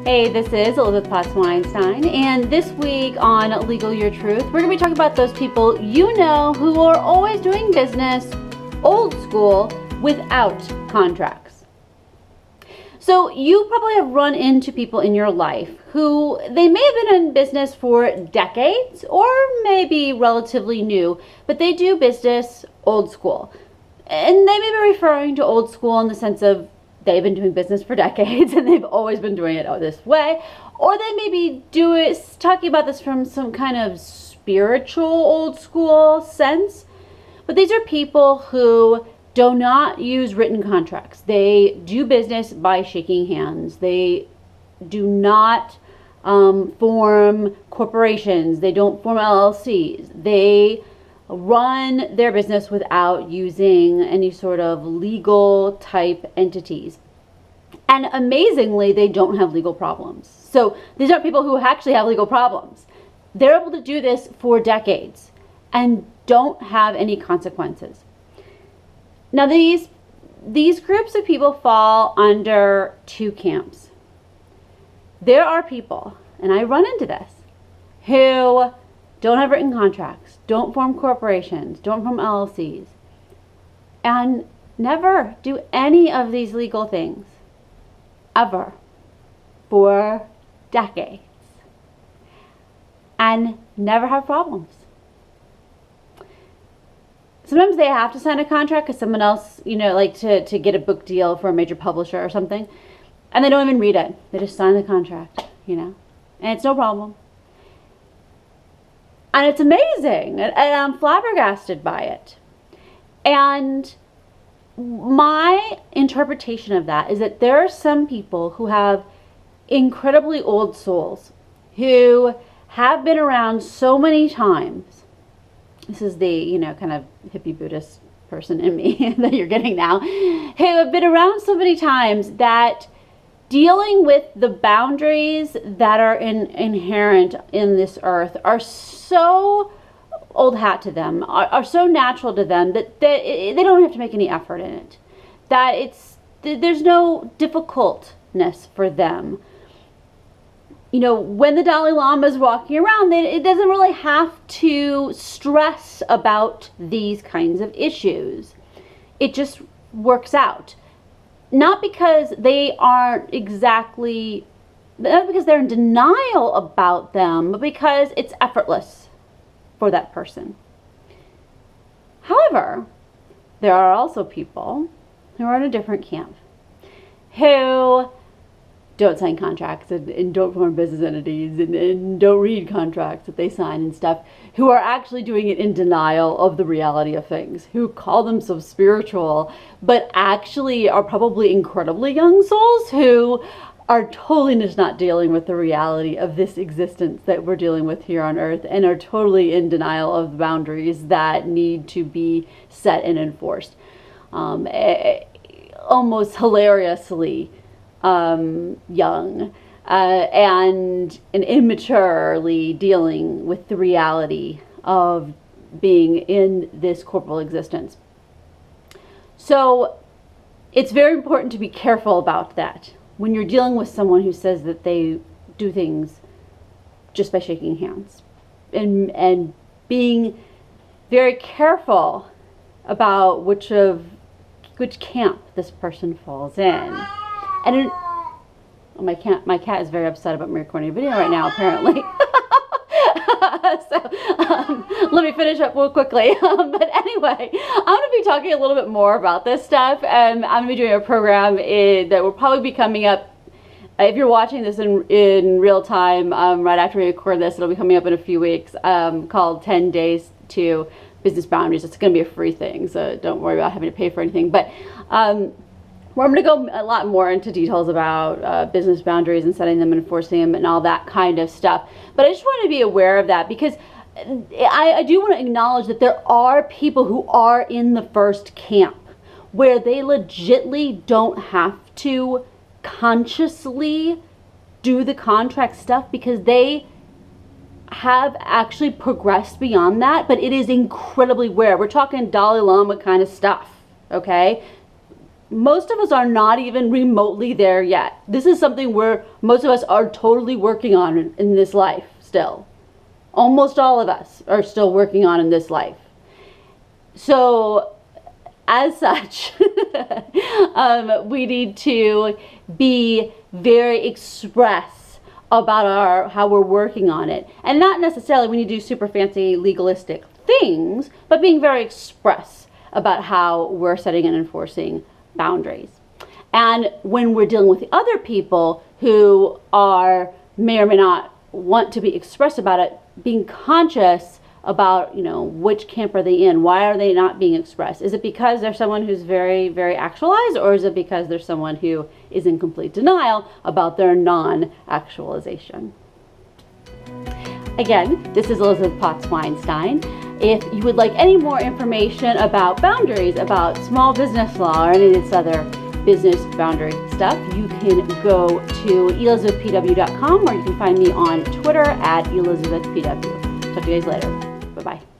Hey, this is Elizabeth Potts-Weinstein, and this week on Legal Your Truth, we're going to be talking about those people you know who are always doing business old school without contracts. So you probably have run into people in your life who they may have been in business for decades or maybe relatively new, but they do business old school. And they may be referring to old school in the sense of they've been doing business for decades and they've always been doing it this way. Or they may be talking about this from some kind of spiritual old school sense. But these are people who do not use written contracts. They do business by shaking hands. They do not form corporations. They don't form LLCs. They run their business without using any sort of legal type entities. And amazingly, they don't have legal problems. So these aren't people who actually have legal problems. They're able to do this for decades and don't have any consequences. Now these groups of people fall under two camps. There are people, and I run into this, who don't have written contracts, don't form corporations, don't form LLCs, and never do any of these legal things, ever, for decades, and never have problems. Sometimes they have to sign a contract because someone else, like to get a book deal for a major publisher or something, and they don't even read it. They just sign the contract, and it's no problem. And it's amazing, and I'm flabbergasted by it. And my interpretation of that is that there are some people who have incredibly old souls who have been around so many times. This is the, kind of hippie Buddhist person in me that you're getting now, who have been around so many times that dealing with the boundaries that are inherent in this earth are so old hat to them, are so natural to them that they don't have to make any effort in it. That there's no difficultness for them. When the Dalai Lama is walking around, it doesn't really have to stress about these kinds of issues. It just works out. Not because they're in denial about them, but because it's effortless for that person. However, there are also people who are in a different camp, who don't sign contracts and don't form business entities and don't read contracts that they sign and stuff, who are actually doing it in denial of the reality of things, who call themselves spiritual, but actually are probably incredibly young souls who are totally just not dealing with the reality of this existence that we're dealing with here on earth, and are totally in denial of the boundaries that need to be set and enforced. Almost hilariously young and immaturely dealing with the reality of being in this corporal existence. So it's very important to be careful about that when you're dealing with someone who says that they do things just by shaking hands, and being very careful about which camp this person falls in. And my cat is very upset about me recording a video right now, apparently. So let me finish up real quickly. But anyway, I'm going to be talking a little bit more about this stuff. I'm going to be doing a program that will probably be coming up. If you're watching this in real time, right after we record this, it'll be coming up in a few weeks, called 10 Days to Business Boundaries. It's going to be a free thing, so don't worry about having to pay for anything. But where I'm going to go a lot more into details about business boundaries and setting them and enforcing them and all that kind of stuff. But I just want to be aware of that, because I do want to acknowledge that there are people who are in the first camp where they legitly don't have to consciously do the contract stuff, because they have actually progressed beyond that, but it is incredibly rare. We're talking Dalai Lama kind of stuff, okay? most of us are not even remotely there yet. This is something where most of us are totally working on in this life still. Almost all of us are still working on in this life. So as such, we need to be very express about how we're working on it. And not necessarily we need to do super fancy legalistic things, but being very express about how we're setting and enforcing boundaries. And when we're dealing with the other people who may or may not want to be expressed about it, being conscious about, which camp are they in? Why are they not being expressed? Is it because they're someone who's very, very actualized, or is it because there's someone who is in complete denial about their non-actualization? Again, this is Elizabeth Potts-Weinstein. If you would like any more information about boundaries, about small business law, or any of this other business boundary stuff, you can go to elizabethpw.com, or you can find me on Twitter at elizabethpw. Talk to you guys later. Bye-bye.